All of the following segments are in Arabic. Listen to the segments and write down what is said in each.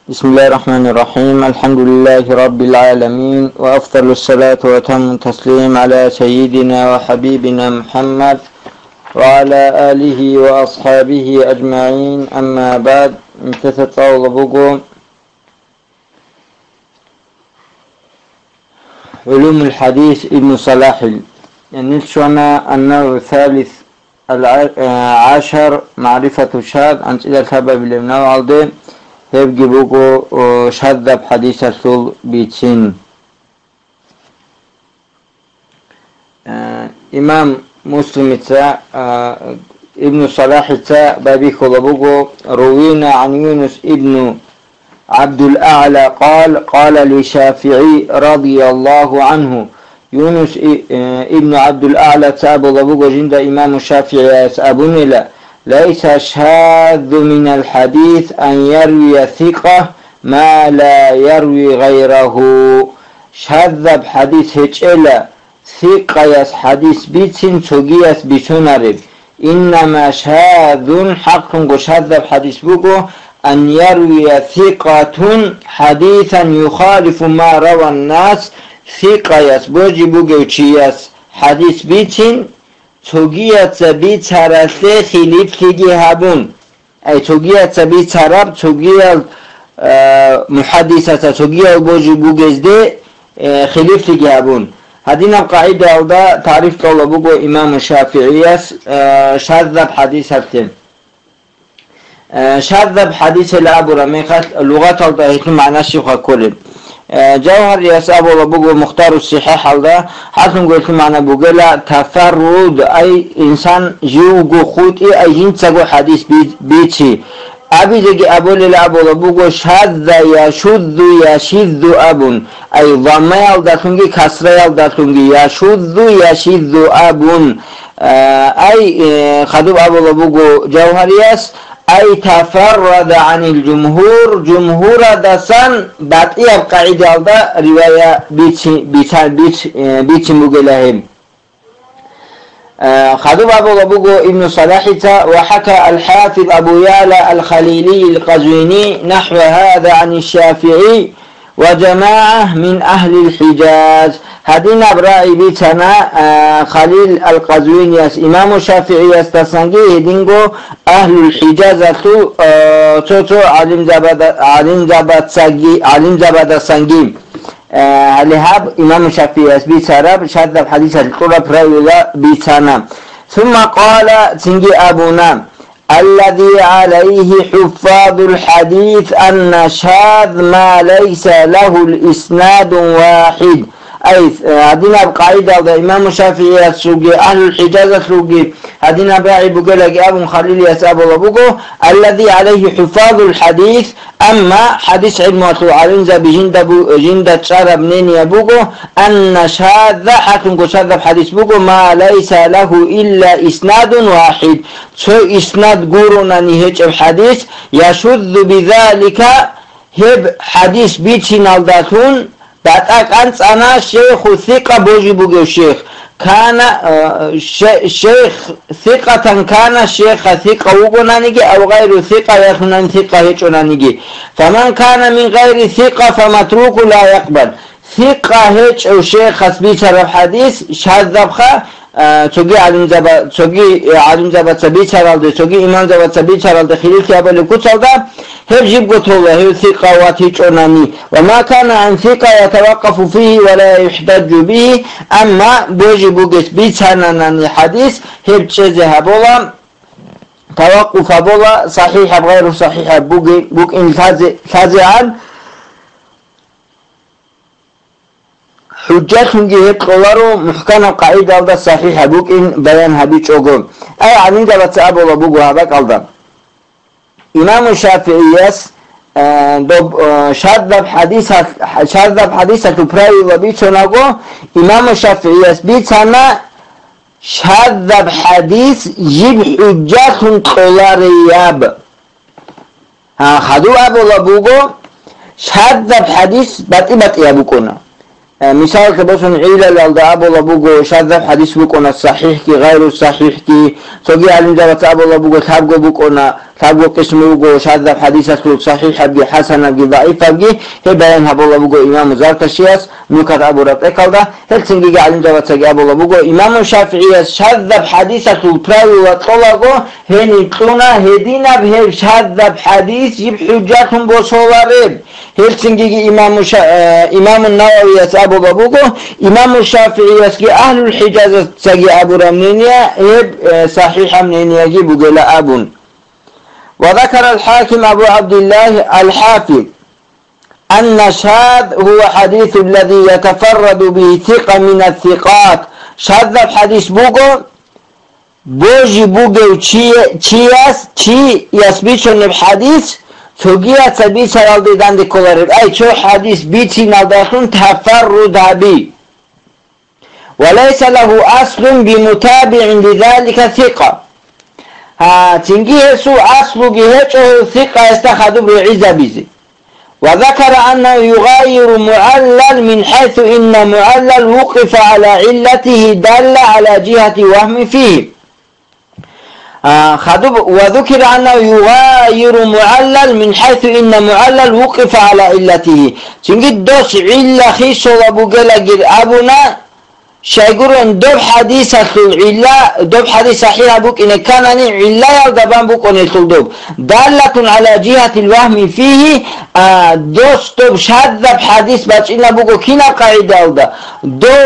بسم الله الرحمن الرحيم. الحمد لله رب العالمين، وأفضل الصلاة وأتم التسليم على سيدنا وحبيبنا محمد وعلى آله وأصحابه أجمعين. أما بعد، تتطاول بقوم علوم الحديث ابن صلاح. نلشنا النوع الثالث العاشر معرفة الشاذ. أنت إلى السبب لمنوع عالدين هبجي بوكو شذب حديث الثول بيتسين. إمام مسلم ابن صلاح بابي خلبوكو روينا عن يونس ابن عبد الأعلى قال لشافعي رضي الله عنه. يونس ابن عبد الأعلى تابو لبوكو جند إمام الشافعي يسأبون ليس شاذ من الحديث أن يروي ثقة ما لا يروي غيره. شذب حديث هجئلا ثقة يس حديث بيتين توجيس بيتونارب. إنما شاذ حق شذب حديث بوكو أن يروي ثقة حديثا يخالف ما روى الناس. ثقة يس بوجي بوكو يس حديث بيتين توجيات بيت هرسه خليف تيجي هابون. أي توجيات بيت هرب توجيات محدثة توجيات بوجي بوجزده خليف تيجي هابون. هذه قاعدة أودا تعريف طلبوه إمام الشافعي. شذب حديث هاتين شذب حديث الأبو رميقات اللغات أودا هيتم معناه شيخ كله. جوهر يسأب ولبوغو مختار الصحيح هذا حسن قلت معنا بوغلا تفرد أي إنسان جيوغو خوتي أي هنتساقو حديث بيتي أبي جيجي أبو للأبو لبوغو شذ يشذ يشذ أبن أي ضمي يلدتونجي كسر يلدتونجي يشذ يشذ أبن أي خدوب أبو لبوغو جوهر يس أي تفرد عن الجمهور. جمهور دسان باتئي بقاعدة دا رواية بيت مقلهم. خذوا أبو لبوغو ابن صلاحة. وحكى الحافظ أبو يالا الخليلي القزويني نحو هذا عن الشافعي وجماعة من أهل الحجاز. هدينا برأي بيتنا خليل القزويني إمام الشافعي يستسنجي هدينغو أهل الحجاز توتو علم زباد سنجي لهاب إمام الشافعي بيتنا شذب حديث القرى برأي بيتنا. ثم قال سنجي أبونا الذي عليه حفاظ الحديث أن شاذ ما ليس له الإسناد واحد. أي هدينا بقاعدة إمام الشافعي السوقي أهل الحجاز السوقي هدينا باعي بقولك أبو خليل يسأب الله الذي عليه حفاظ الحديث. أما حديث علمه علنزا بجند شرب نين يبوكو أن شاذ حكم شاذ حديث بوكو ما ليس له إلا إسناد واحد. شو إسناد قرونا نهج الحديث يشذ بذلك هب حديث بيتين الداتون باتاك أنت أنا شيخ ثقة بوجي بوجي الشيخ كان شيخ ثقة كان شيخ ثقة وقنانيجي أو غير ثقة يخنان ثقة هيجونانيجي. فمن كان من غير ثقة فمتروك لا يقبل. ثقة هيج أو شيخ خسبيت الحديث شاذبخه توجي علم زبا تبيت هرالده توجي إمام زبا تبيت هرالده خليل كابل كتلده هب جيب قطوله هي ثقة واتيجوناني. وما كان عن ثقة يتوقف فيه ولا يحتج به. أما بوجي بوجس بيتهناني حديث هب تشزها بولا توقف بولا صحيح بغير صحيح بوك إن تازعان حجتهم جهة قولارو محكمة قاعدة على صحيح بوك إن بيان هبيت أقول أي عنين جبت أبو لبوك وهبك على إمام الشافعي شذب حديثة براي وبيتوناغو. إمام الشافعي بيتنا شذب حديث جيب حجات قولارياب. خدو أبو لبوكو شذب حديث بطي يابوكونا. مثال كبسون عيلة لألدى لبوغو شذب حديث بوكونا الصحيح كي غير الصحيح كي توقي علم جابت أبو لبوغو تابقو بوكونا فابو قسم بوغو شاذ حديث صحيح ابي حسن ابي ضعيف ابي هي بيان ابو بوغو امام زركشياس نكت ابو رقيقدا هلسنجي علم جواتسي ابو بوغو امام الشافعي شاذ حديث البراوي وطلقو هني تلونا هدينا به شاذ حديث يبحجاتهم بوصولارب هلسنجي امام النووي ابو بوغو امام الشافعي اهل الحجاز سجي ابو رمنيا صحيح منيا يجيب لا ابون. وذكر الحاكم أبو عبد الله الحافظ أن شاذ هو حديث الذي يتفرد به ثقة من الثقات. شاذ الحديث بوغو بوجي بوغو چياس چي يسبيشن الحديث توجيه تبيت الالديدان دي كولاريب أي چو حديث بيتي نالداشون تفرد به وليس له أصل بمتابع لذلك ثقة. تنجيه سو أصل جهته ثقة يستخدم بعزة بزي. وذكر أنه يغير معلل من حيث إن معلل وقف على علته دل على جهة وهم فيه. وذكر أنه يغير معلل من حيث إن معلل وقف على علته. تنجيه دوس علة خيصة وبقل أبونا شايقولون دوب حديث العلا دوب حديث صحيح بوك إن كان علا يلدبان بوك ونسل دوب دالة على جهة الوهم فيه دوس دوب شذب حديث باتشينا بوكو كينا قاعدة الدا دو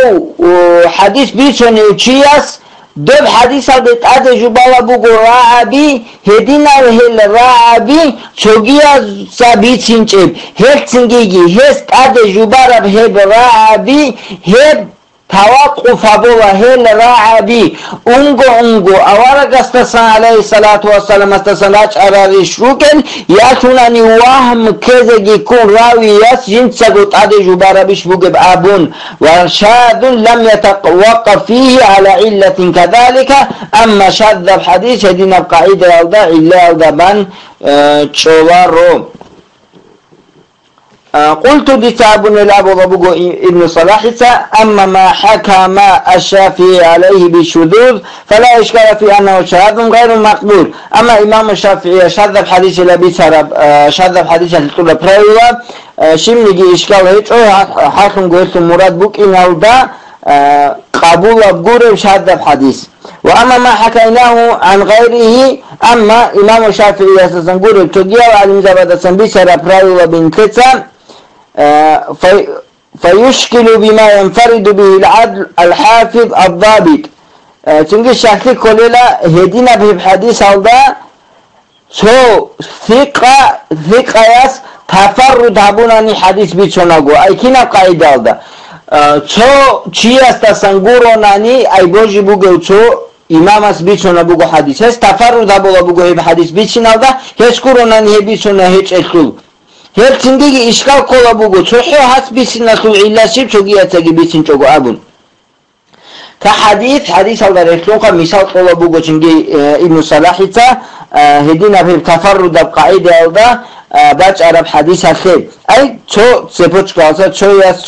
حديث بيسون يوشياس دوب حديث البيت جبالا بوكو راعبي هدينا وهل راعبي شوغيا سابيت سنجيب هل سنجيجي هست جبالا بهب راعبي هب توقف أبوه هل راعبي أنغو أورق استسان عليه الصلاة والسلام استسان أشعر شروكن يأتونني وهم كذا يكون راوي يسجن سقط عدي جبارة بشبوك أبون وشاذ لم يتوقف فيه على علة كذلك. أما شاذ الحديث هدينا بقاعدة يلدى إلا يلدى بان شوارو. قلت لتابن الأبو ضبق ابن صلاح أما ما حكم الشافعي عليه بالشذوذ فلا إشكال في أنه شاذ غير مقبول. أما إمام الشافعي شاذ بحديث الأبي سرب شاذ بحديث الطلب برايوة شمنجي إشكال هيك حاكم قلت مراد بك إن هذا قبول أبقور شاذ بحديث. وأما ما حكيناه عن غيره أما إمام الشافعي يستنقول التقيا وعلم زبادة سنبي سرب برايوة بن كتسا فيشكل بما ينفرد به العدل الحافظ الضابط. تنجي الشاكي كلها هدينا به بحديث هذا سو ثقة يس تفرد هبوناني حديث بيتشوناغو أي كنا قاعدة هذا سو چياس تسنگوروناني أي بوجي بوغو سو إمام اس بيتشونا بوغو حديث هس تفرد هبولا بوغو هب حديث بيتشنا هذا هس كوروناني هبيتشونا هيش اكل هل تنجي إشكال قولا بوغو تحو حسب سنة إلا سيب تغيى تجيبي سنجوغو أبون كحديث هذا رسلوك مثال قولا بوغو تنجي ابن صلاحيتا هدينا في التفرد بقاعدة هذا باج عرب حديث الخير أي تو سيبوش كاسا تو يس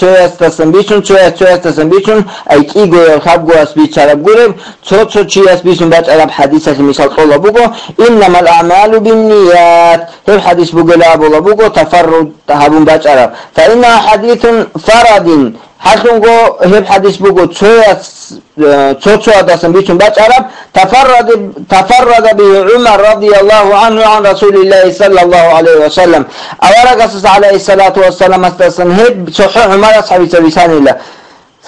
تسنبيشون أي كيغو يخابغو أسبيت عرب غورب تو چي أسبيشون باج عرب حديث مثال قولا بوغو إنما الأعمال بالنيات هل حديث بوغو لا بوغو تفرد هبون باج عرب فإنها حديث فرد حسنغو هل حديث بوغو تو تسنبيشون باج عرب تفرد به عمر رضي الله عنه عن رسول الله صلى الله عليه وسلم أولا قصص عليه الصلاة والسلام استسنهد صحيح عمر أصحابي سبيسان الله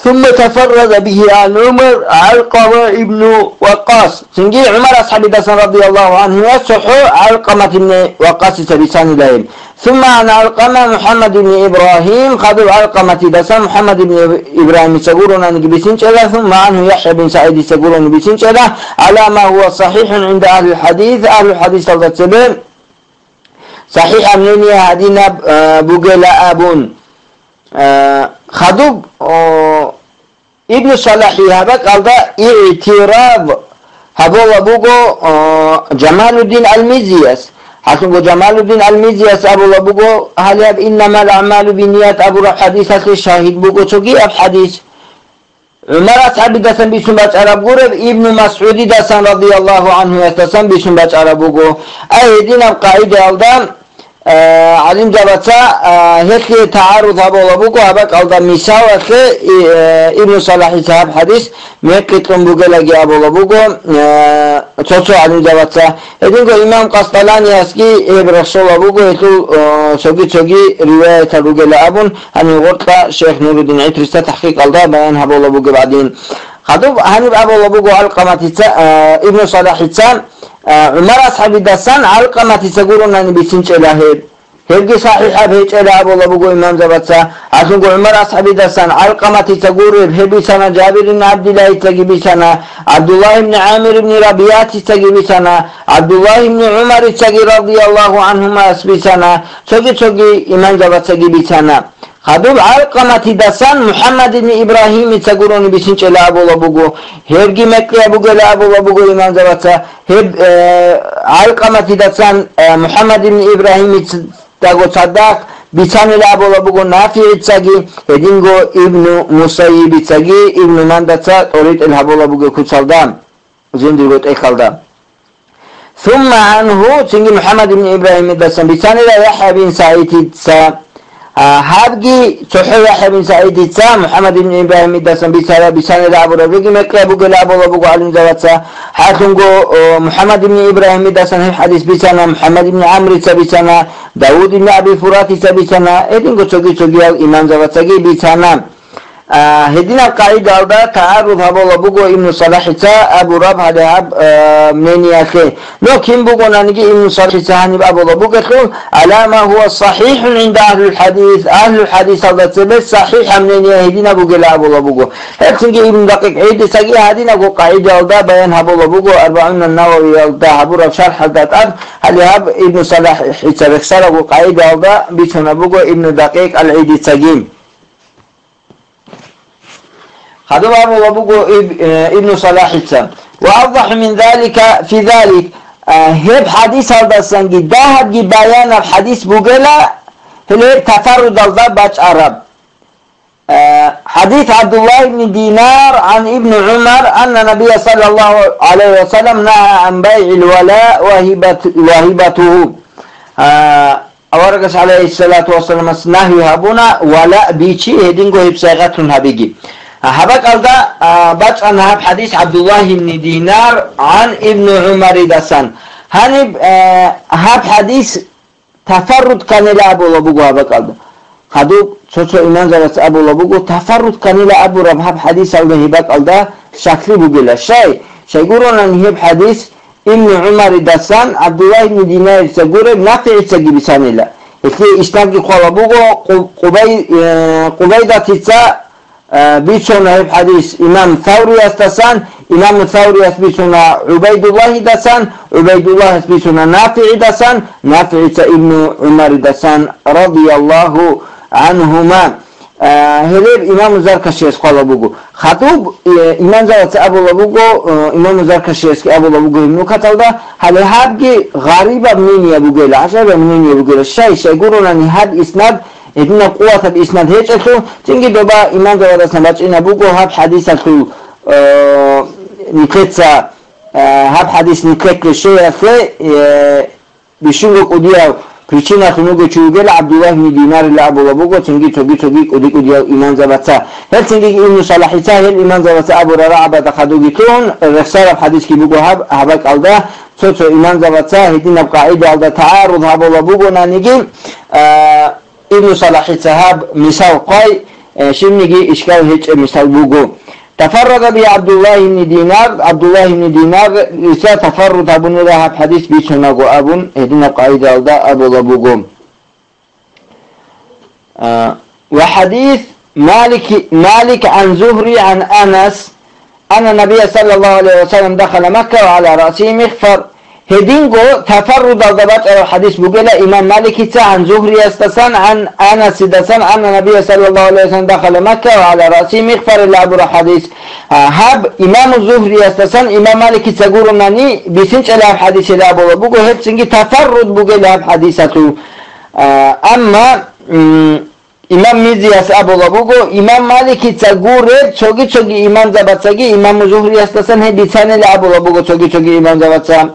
ثم تفرد به عن عمر علقمة ابن وقاص سنجي عمر أصحابي دسن رضي الله عنه صحيح علقمة ابن وقاص سبيسان الله ثم عن علقمة محمد بن إبراهيم خذوا علقمة دسن محمد بن إبراهيم سقولنا نجبسين شلا ثم عنه يحيى بن سعيد سقولنا نجبسين شلا على ما هو صحيح عند أهل الحديث السبب صحيح مني هدينا بوغلا أبون خذوا ابن صلاحي هذا قال اعتراض هذا بوغو جمال الدين المزيس حسن جمال الدين المزيس أبو لبوغو هل إنما الأعمال بالنيات أبو حديث الشاهد بوغو تجي أب حديث عمر أصحابي دسن بيشون باش عرب قرب ابن مسعود دسن رضي الله عنه يستسن بيشون باش عرب قو أي دينا القاعدة ألدام علم جابتا هيك تعارض هذا لبوكو هبك ألدام مساوة ابن صلاح صاحب حديث ميكتلم بوغلقي أبو لبوكو تشوشو علم جابتا هدينكو إمام قسطلاني أسكي إب رسول لبوكو هتو شوقي رواية الرجل أبون هني غرطة شيخ نور الدين عترسة تحقيق ألدام بيان هبو لبوكو بعدين خطوب هني أبو لبوكو علقمة ابن صلاح عمر أصحابي دسان علقمة تسقولون أن بيسنش إلهيب هيرجي صحيحة بهيج إلى أبو لبوكو إمام زبطة عشان عمر أصحابي دسان علقمة تسقولون بهبي سنة جابر بن عبد الله تجيبي سنة عبد الله بن عامر بن ربيعة تجيبي سنة عبد الله بن عمر تجي رضي الله عنهما أسبي سنة تجي إمام زبطة تجيبي سنة خدوب علقمة دسان محمد بن إبراهيم تقولون بسنش إلى أبو لبوكو هرقي مكي أبوكو إلى أبو لبوكو إمام زبطة هب علقمة دسان محمد بن إبراهيم تقول صدق بسان إلى أبو لبوكو نافع تساقي هدينغو ابن مسيب تساقي ابن مندسة أريد إلى أبو لبوكو كتسالدام زندقوت إخالدام ثم عنه سنجي محمد بن إبراهيم دسان بسان إلى يحيى بن سعيد تساقي هابجي صحيح يحيى بن سعيد تسا محمد بن إبراهيم دسم بسان أبو ربيعي مكة أبو قل أبو علم زواتسا حاتنجو محمد بن إبراهيم دسم حديث بسنا محمد بن عمرو بسنا داود بن أبي فرات بسنا إدينجو تشوجي الإمام زواتسا بسنا هدينا القاعدة هذا تعارض هذا لبوكو ابن صلاح أبو رب هذا منين يا أخي لو كم بقولنا نجي ابن صلاح هني أبو لبوكو على ما هو صحيح عند أهل الحديث هذا تبت صحيح منين يا هدينا بقول أبو لبوكو هل تنجي ابن دقيق عيد سجى هدينا قاعدة هذا بيان أبو لبوكو 40 النووي هذا أبو رب شرح هذا هل هب ابن صلاح يتبخسر قاعدة هذا بيتنا بوكو ابن دقيق العيد سجيم هذا أبو لبوكو ابن صلاح وأوضح من ذلك في ذلك هب حديث هذا السنجي ده بيان الحديث بوغلا هل تفرد الضبط عرب حديث عبد الله بن دينار عن ابن عمر أن النبي صلى الله عليه وسلم نهى عن بيع الولاء وهبته أورقس عليه الصلاة والسلام نهي هبونا ولاء بيشي هدينغو هبساغة هبيجي هبك ألدا بات أن هب حديث عبد الله بن دينار عن ابن عمر دسان هنب هب حديث تفرد كان إلى أبو لبوكو هبك ألدا خدوب شو إيمان زرس أبو لبوكو تفرد كان إلى أبو رب هب حديث ألدا هبك ألدا شكلي بقول شيء يقولون أن هب حديث ابن عمر دسان عبد الله بن دينار يقول نافع يسجي بسان الله إثني إسناد قلبوكو قبيدة تسا بيشونا هب حديث إمام ثوري استسان إمام ثوري بيشونا عبيد الله دسان عبيد الله بيشونا نافع دسان نافع ابن عمر دسان رضي الله عنهما هليب إمام زركشيس قال بوجو خطوب إمام زرت أبو لبوجو إمام زركشيس أبو لبوجو إنه كتلدا هل هذا غريبة منين يا بوجو لا عشان منين يا بوجو الشيء يقولون أن هذا إسناد إذن قوة بإسناد هيك أخو تنجي دوبا إمام زرت سمعت إن بوجو هذا حديث أخو نكتة هذا حديث نكتة شيء أخو بيشوفوا قديا Причина хнуга чугел Абдуллах бн Динар ила Абу Лабуко тинги тоги кудия иман забатса. Хел тинги ибн Салахица хел иман забатса Абу Рараба дахадуги тун рехсара حديث ки буго хабак алда цоцо иман забатса хидин абqaida алда тааруд Абу Лабуко нанigi ибн Салахица хаб мисал qay shimnigi ishkal hech misal bugo تفرد به عبد الله بن دينار إذا تفرد أبو نذهب حديث بيشناغو أبون هدينا قاعدة ألدا أبو لبوغوم وحديث مالك عن زهري عن أنس أن النبي صلى الله عليه وسلم دخل مكة وعلى رأسه مغفر هدينغو تفرد الضبط الحديث بقول إمام مالك عن زهري استسان عن أنس دسان أن النبي صلى الله عليه وسلم دخل مكة وعلى رأسه مغفر إلى أبو حديث هاب إمام زهري استسان إمام مالك تقول أنني بسنج إلى حديث إلى أبو بقول هب سنجي تفرد بقول إلى حديثه أما имам мизияс аболабуго имам малики цагуре чоги чоги имам забацаги имам зухри астасан he bichanele abolabugo чоги чоги имам забаца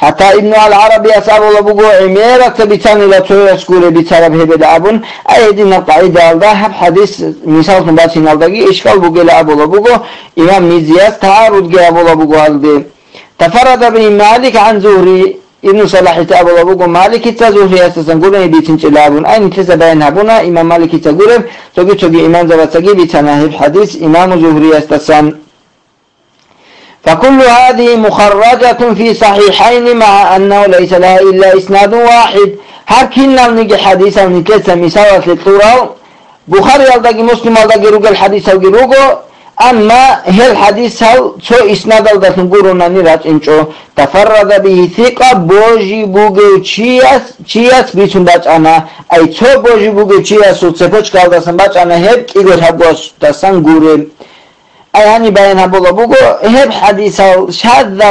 hatta ibn al-arabi as abolabugo imera bichanele choyas gure bichara hebele abun ayedin qaida alda hab hadis misal bachin aldagi ishkal bugele abolabugo imam miziyas taarud ge abolabugo alde tafarrada bi malik an zuhri ابن صلاح abolabugo maliki zuhri astasan gure bichinchilabun ayn kisa bayan habuna imam maliki gure chogi chogi imam zabatsagi bichana heb hadis imam zuhri astasan فكل هذه مخرجة في صحيحين مع أنه ليس لها إلا إسناد واحد هر كنا نجي حديثا ونكسا مساوات للطورة بخاري الدقي مسلم الدقي روغ الحديث وغيروغو أما هل حديث هل شو إسناد الدقي نقولنا نراج إنشو تفرد به ثقة بوجي بوغو چياس بيشن باج أنا أي شو بوجي بوغو چياس وڅپوچ كالدسن باج أنا هب إيغر هبوش تسن غورم أي هني بين هبولابوغو هب حديث شاذ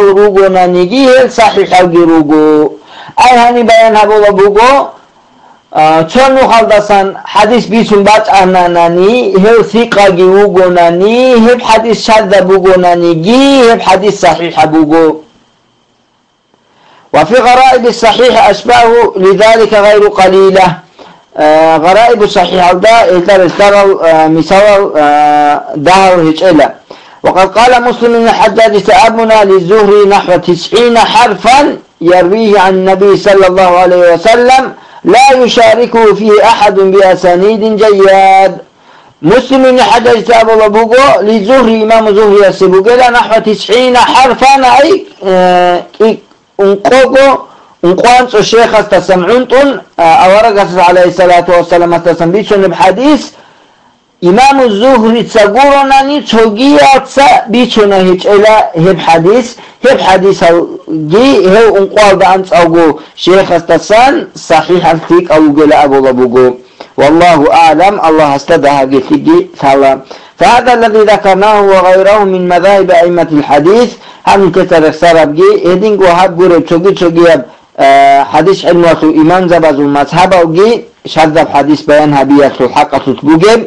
وروغو نانيجي هل صحيح وغيروغو أي هني بين هبولابوغو چون خالدسن حديث بيشن باج أنا ناني هل ثقة غيروغو ناني هب حديث شاذ بوغو نانيجي هب حديث صحيح بوغو وفي غرائب الصحيح أشباه لذلك غير قليلة غرائب الصحيح دا الدار مثال دهر هجئلة وقد قال مسلم بن الحجاج سأبنا للزهري نحو 90 حرفا يرويه عن النبي صلى الله عليه وسلم لا يشاركه فيه أحد بأسانيد جياد مسلم بن الحجاج سأبنا للزهري إمام زهري السبوغيلا نحو 90 حرفا أي انقوغو انقوانس الشيخ استسمعونتون أورقس عليه الصلاة والسلام استسمبيشون بحديث إمام الزهري تساقوروناني تشوغياتسا بيشون هيج إلا هب حديث جي هو انقوال دانس أوغو شيخ استسان صحيح الفيك أوغو لأبو لبوغو والله أعلم الله استدها قتلي سلام فهذا الذي ذكرناه وغيره من مذاهب أئمة الحديث هم كتر سرب جي هدين وهاب قرب تشوغي حديث علمه إمام زبز المذهب وجي شذب حديث بيان هبية الحق تتبوجب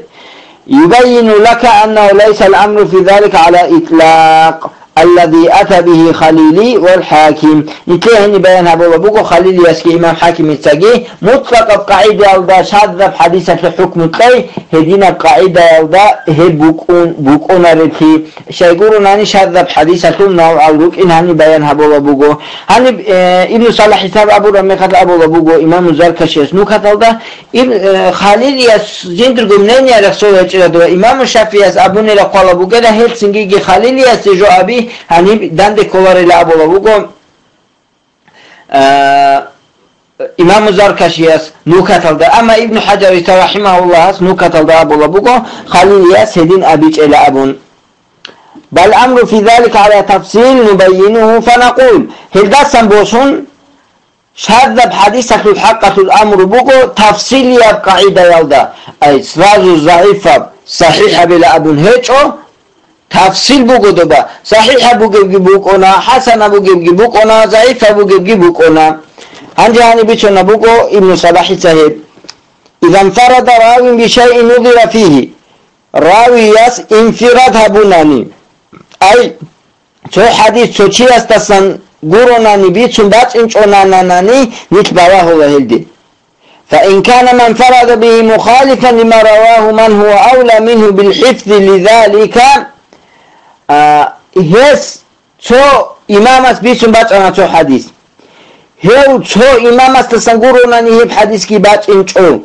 يبين لك أنه ليس الأمر في ذلك على إطلاق الذي أتى به خليلي والحاكم نتلهني بيان هبوغو خليلي يسكي إمام حاكم يتساقي مطلق القاعدة يلدا شذب حديثة في حكم القي هدينا القاعدة يلدا هي بوكون رتي شايقولون هني شذب حديثة نوع الروك إن هني بيان هبوغو هني ابن صلاح حساب أبو رمي قتل أبوغو إمام الزركشي يسنو قتل دا خليلي يسجندر منين يرخصو يجردو إمام الشافعي أبوني لقال أبوغو دا هيل سنجيجي خليلي يسجو أبي هني دند كولار إلى أبو لبوغو إمام الزركشياس نوكتل دا أما ابن حجر رحمه الله نوكتل دا أبو لبوغو خليل ياس هدين أبيج إلى أبون بل أمر في ذلك على تفصيل نبينه فنقول هل دا سنبوسون شذب حديثة الحقة الأمر بوغو تفصيل يبقى عيدا يلدا أي سراج الضعيفة صحيحة بلا أبون هيتشو تفصيل بوغو دوبا صحيح بوغي بوكونا حسن بوغي بوكونا ضعيف بوغي بوكونا عندي هاني بيتشونا بوغو ابن صلاح صاحب إذا انفرد راوي بشيء نظر فيه راوي ياس انفراد هبوناني أي شو حديث شو شي استسن غوروناني بيتشون باش انشوناناني نتبواه وهلدي فإن كان من فرد به مخالفا لما رواه من هو أولى منه بالحفظ لذلك هس شو إمامس بيشون باج أنا شو حديث هو شو إمامس تسنقرونا نهيب حديث كي باج إنشو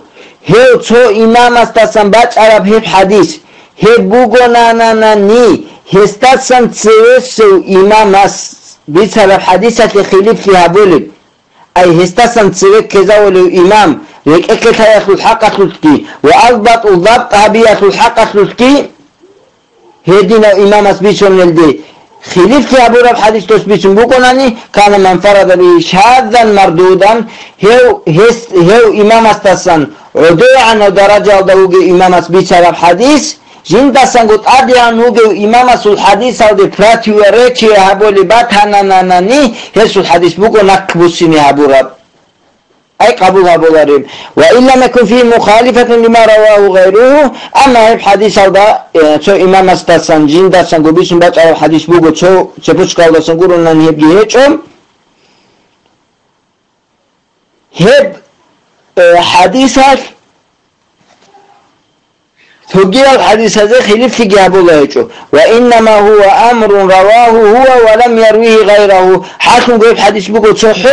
هو شو إمامس تسن باج عرب هيب حديث هيب بوغونا ناني هستسن تسوسو إمامس بيسرب حديثة خليف فيها بولد أي هستسن تسوك كزاولو إمام لك أكلتها يخلو الحق تلتكي وأضبط وضبط هبية الحق تلتكي هدينا إمام أسبيشون للدي خليف في أبو رب حديث تسبيشون بوكوناني كان من فرد به شاذا مردودا هو إمام أستسان عدوعا ودرجة ودوغي إمام أسبيشون رب حديث جين دستان قد أديان وغي إمام أسول حديث ودي براتي وريتي هبو لبات هناناناني هسول حديث بوكو نكبسيني هبو رب أي قبولها بولاريم. وإن لم يكن فيه مخالفة لما رواه غيره. أما هب حديث هذا شو إمام استسان جين داسان قبيسون باج على حديث بوجو شو شبوش قال داسان قولنا نهب جهيشهم هب حديثات ثقيل الحديث هذا خليف في جاب الله يجو. وإنما هو أمر رواه هو ولم يرويه غيره. حاكم قيب حديث بقول صحيح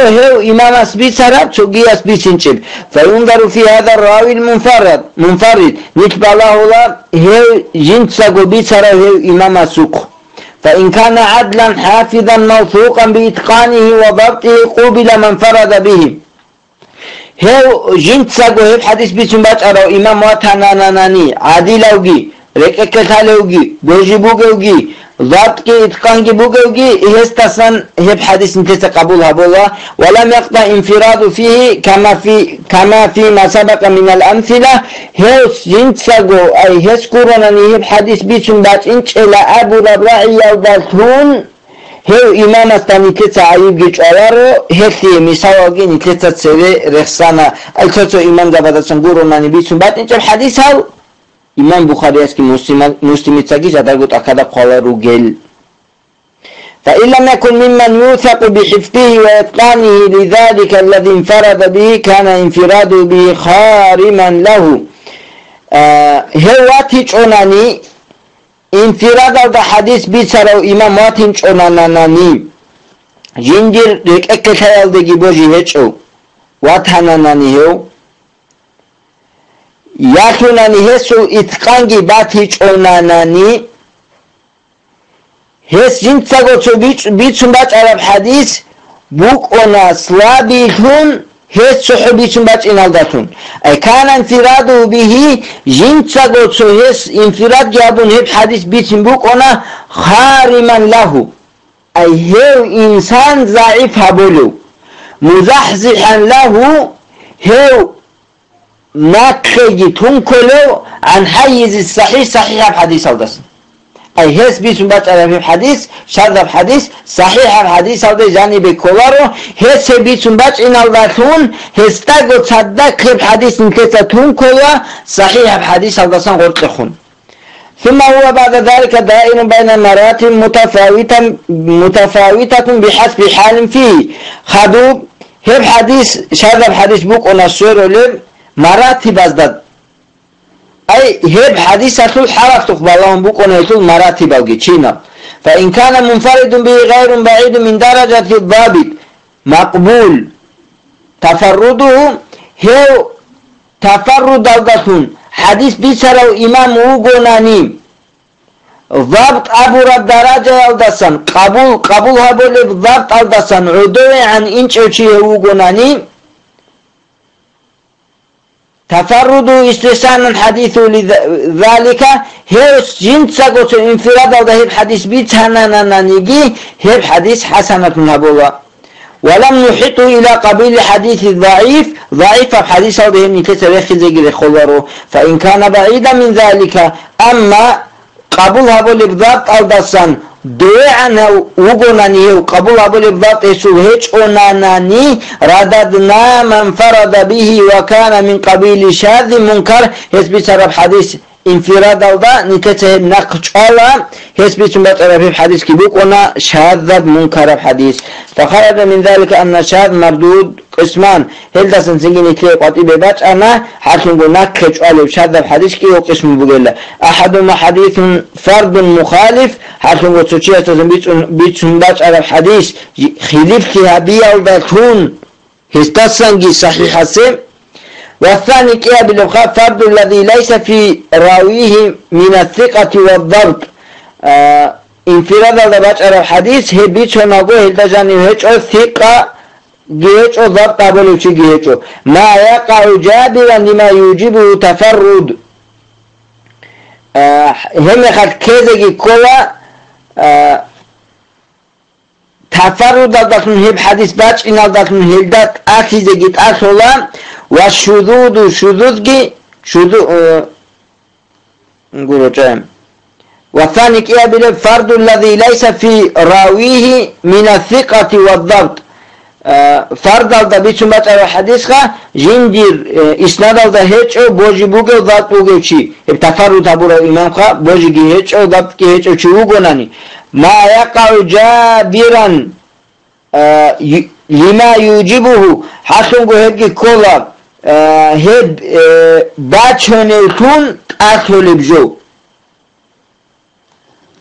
إمام أسبي سرب ثقيل أسبي سنشب. فينظر في هذا الراوي المنفرد نتبع الله هي جنس قبي سرب إمام سوق. فإن كان عدلا حافظا موثوقا بإتقانه وضبطه قبل من فرد به. هو جنت ساقو هب حديث بيسون باج أراو إمام واتناناناني عادلوغي رككتالوغي بوجبوغي ضبطكي إتقانكي بوغي إهستسان هب حديث انتسا قبولها بولا. ولم يقطع انفراد فيه كما فيما سبق من الأمثلة. هو جنت ساقو أي هسكوروناني هب حديث بيسون باج انش إلى أبو ربراعي يوضالتون هو إمام استاني تسا عيب جيش أوارو هكي مساواجي نتلتا تسوي رخصانا التوتو إمام دابدا سنقورو ناني بيسون بات انجا الحديث هاو إمام بخاري اسكي مسلمي تساقي جدارقوت أكادا قوارو جيل. فإن لم يكن ممن يوثق بحفظه وإتقانه لذلك الذي انفرد به كان انفراده به خارما له. هو واتيج أوناني انفراد هذا حديث بيسرو إمام واتنش أوناناني جنجر ريك اكتايل دي بوجي هيتشو واتهاناناني هو ياتوناني هسو اتقانجي باتيش أوناناني هس جنت ساقوتو بيتشن باج عرب حديث بوك أونا سلابيتون هس صحبيتون باج إنالداتون. أي كان انفراده به جنت ساقوتو هس انفراد جابون هب حديث بيتن بوك أونا خارما له. أي هو إنسان ضعيف هبولو مزحزحا له هو ناكخيجي تنكلو عن حيز الصحيح صحيح بحديث الدسن. أي هس بيسون باج على حديث شاذ حديث صحيح الحديث هذا جانب كولارو هس بيسون باج إن اللاتون هس تاجو تصدق حديث نكتتون كولا صحيح الحديث هذا سنقول خون. ثم هو بعد ذلك دائر بين مراتب متفاوتة بحسب حال فيه. خدوب هب حديث شاذ حديث بوك ونصير لب مراتب أزداد. أي هب حديثة الحرف تقبلهم بكون يطول مراتب أو جيتشينا. فإن كان منفرد به غير بعيد من درجة الضابط مقبول تفرده هو تفرد أوقاتون حديث بيسروا إمام وقوناني ضبط أبو رب درجة أودسان قبول هبول ضبط أودسان عدوي عن إنش وشيه وقوناني تفرد استحسان حديث لذلك هي جنس سقط انفراد او ده حديث بيتهانا نيجي هي حديث حسنة نبوة. ولم نحط الى قبيل حديث ضعيف حديث او ده نكتر يخزي خلره. فان كان بعيدا من ذلك اما قبولها بالضبط او دسان دوي عنه وقناني وقبولها بالضبط سوهج أوناناني رددنا من فرد به وكان من قبيل شاذ منكر هسبي سرب حديث انفراد او دا نكته نقش الله هسبي سنبت عربي حديث كبوك ونا شاذ منكر حديث. فخرج من ذلك أن شاذ مردود قسمان هل دا سنسنجي نتلي قطي بباج أنا حاكم قلنا كيش أولي شاذ الحديث كي وقسم بقيلة. أحدهما حديث فرد مخالف حاكم قلت سوچية بيت سنباج على الحديث خليف كهابية وباتون هستسنجي صحيحة سيم. والثاني كيا باللغة فرد الذي ليس في راويه من الثقة والضبط انفراد الضبط على الحديث هي بيتشو نقول هل جاني هيتشو ثقة جيتشو ضبط أبولوشي جيتشو ما يقع جابرا لما يوجبه تفرد هم خد كذا كولا تفرد الضبط هي بحديث باتش إن الضبط هلدات أخذ جيت أخولا والشذوذ شذوذ نقول جام. والثاني كيابل فرد الذي ليس في راويه من الثقة والضبط فرد الدا بيتون بچار حديث خا جندير اسناد الدا هيچو بوجي بوگو ضبط بوگو چي تفرد ابو امام خا بوجي هيچو ضبط كي هيچو چي وگوناني ما يقع جابرا لما يوجبه حسنگو هبگي كولا هب باچونيتون اخلبجو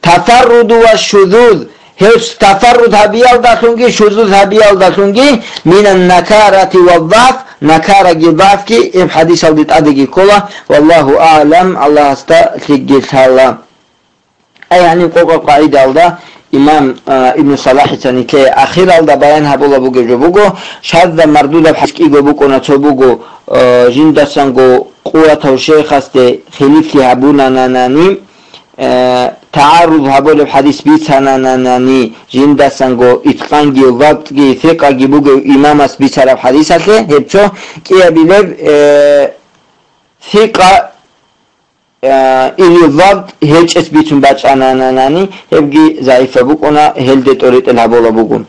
تفرد والشذوذ هيش تفرد هبيال داتونگي شذوذ هبيال داتونگي من النكارة والضعف نكارة ضعف كي ام حديث الديت ادگي كولا والله اعلم الله استغفر الله اي يعني قوق قاعده الدا امام ابن صلاح تنكي اخير الدا بيان هبولا بوگو جوبوگو شذ مردود بحكي گوبوكونا توبوگو جندسانگو قوة الشيخ است خليفي هبونا ناناني تعارض هبول الحديث بيتساناناني جندسانگو اتقانگي وقتگي ثقاگي بوگو امام اس بيتسار الحديث است هبچو كيه بيلب ثقة إلي ضبط هيج اس بيتون باچ اناناني هبگي ضعيفة بوگونا هل دي طريق الهبولا بوگون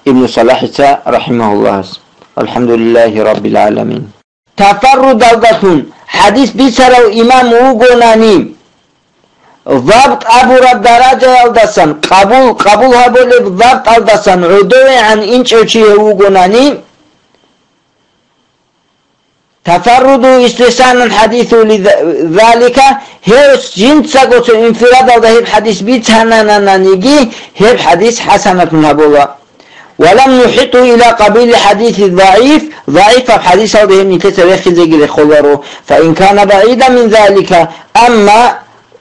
ابن صلاح رحمه الله الحمد لله رب العالمين تفرد دلدتون حديث بيتسار امام وگوناني ضبط ابو رب درجة الدسن قبول هبول ضبط الدسن عدوه عن انچ اوچي وگوناني تفرد استثناء حديث لذلك هيس جنس قوت انفراد الذهب حديث بيتهنانانيجي هب حديث حسنة هبولا ولم نحطه إلى قبيل حديث ضعيف حديث الذهب نتسرخ زيجل خلره فإن كان بعيدا من ذلك أما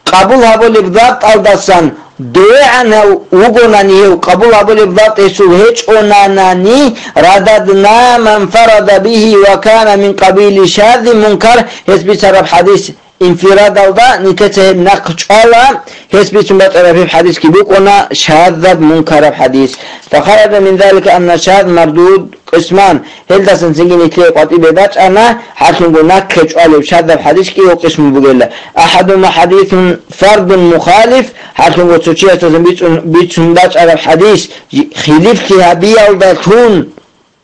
قبول هبول بضبط الدسان دوي عنه وقناني وقبول هبول بضبط سوهج أناناني رددنا من فرد به وكان من قبيل شاذ منكر هسبي سرب حديث انفراد الدا نكته نقش الله هسبي سنبت حديث كبير ونا شاذ منكر حديث فخرج من ذلك أن شاذ مردود قسمان هل دسن سنجين كلي قطعي بداش أنا حاكم قلنا كجوال شاذ الحديث كي وقسم بقول أحدهما حديث فرد مخالف حاكم وتشيء تزن بيتون داش على الحديث خليف كهابية ودكون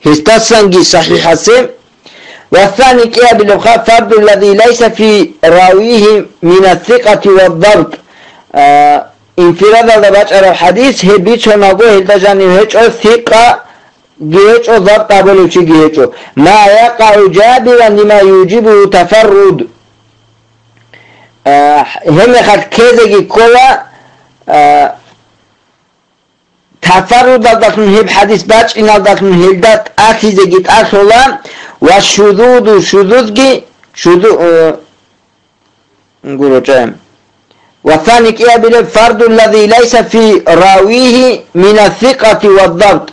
هستسنجي صحيح سم والثاني كيا بالخاف فرد الذي ليس في راويه من الثقة والضبط انفراد الضبط على الحديث هي بيتون نقول هل دجاني هيج ثقة جيتشو ضبط أبولو شي جيتشو ما يقع جابرا لما يوجبه تفرد هم خد كذا كولا تفرد داتن هب حديث باش إن داتن هلدات أخي زجيت أصلا والشذوذ جي شذوذ نقوله جام والثاني كيا بالفرد الذي ليس في راويه من الثقة والضبط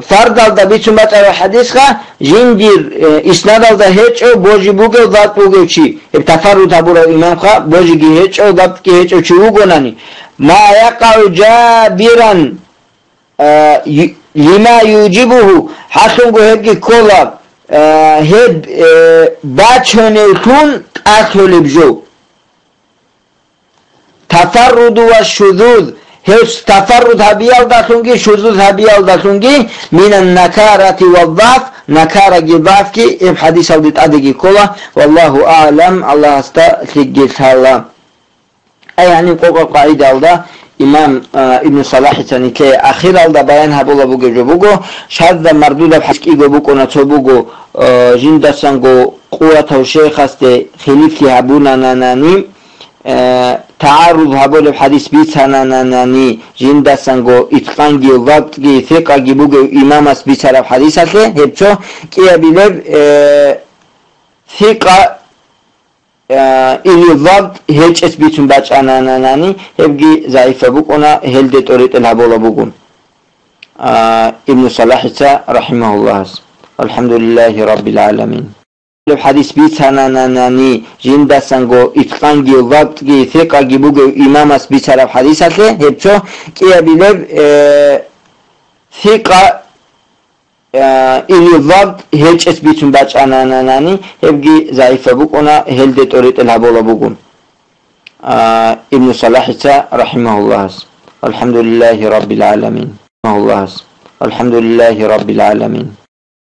فرد الدا بيتون بچار حديث خا جندير اسناد الدا هيچو بوجي بوگو ضبط بوگو چي تفرد ابو امام خا بوجي هيچو ضبط كي هيچو چي وگوناني ما يقع جابرا لما يوجبه حسنگو هبگي كولا هب باچونيتون اخلبجو تفرد والشذوذ هيش تفرد هبيال داتونگي شذوذ هبيال داتونگي من النكارة والضعف نكارة ضعف كي ام حديث الديت ادگي كولا والله اعلم الله استغفر الله اي يعني قوق قاعدة الدا امام ابن صلاح تنكي اخير الدا بيان هبولا بوگو جوبوگو شذ مردود بحكي گوبوكونا توبوگو جندسانگو قوة الشيخ است خليفي هبونا ناناني تعارض هبول الحديث بيتساناناني جندسانگو اتقانگي وقتگي ثقاگي بوگو امام اس بيتسار الحديث است هبچو كيه بيلب ثقة إلي ضبط هيج اس بيتون باچ اناناني هبگي ضعيفة بوگونا هل دي طريق الهبولا بوگون ابن صلاح رحمه الله الحمد لله رب العالمين الحديث بيتساناناني جندسانگو اتقانگي وقتگي ثقاگي بوگو امام اس بيتسار الحديث است هبچو كيه بيلب ثقة إلي ضبط هيج اس بيتون باچ اناناني هبگي ضعيفة بوگونا هل دي طريق الهبولا بوگون ابن صلاح رحمه الله الحمد لله رب العالمين الله والحمد لله رب العالمين.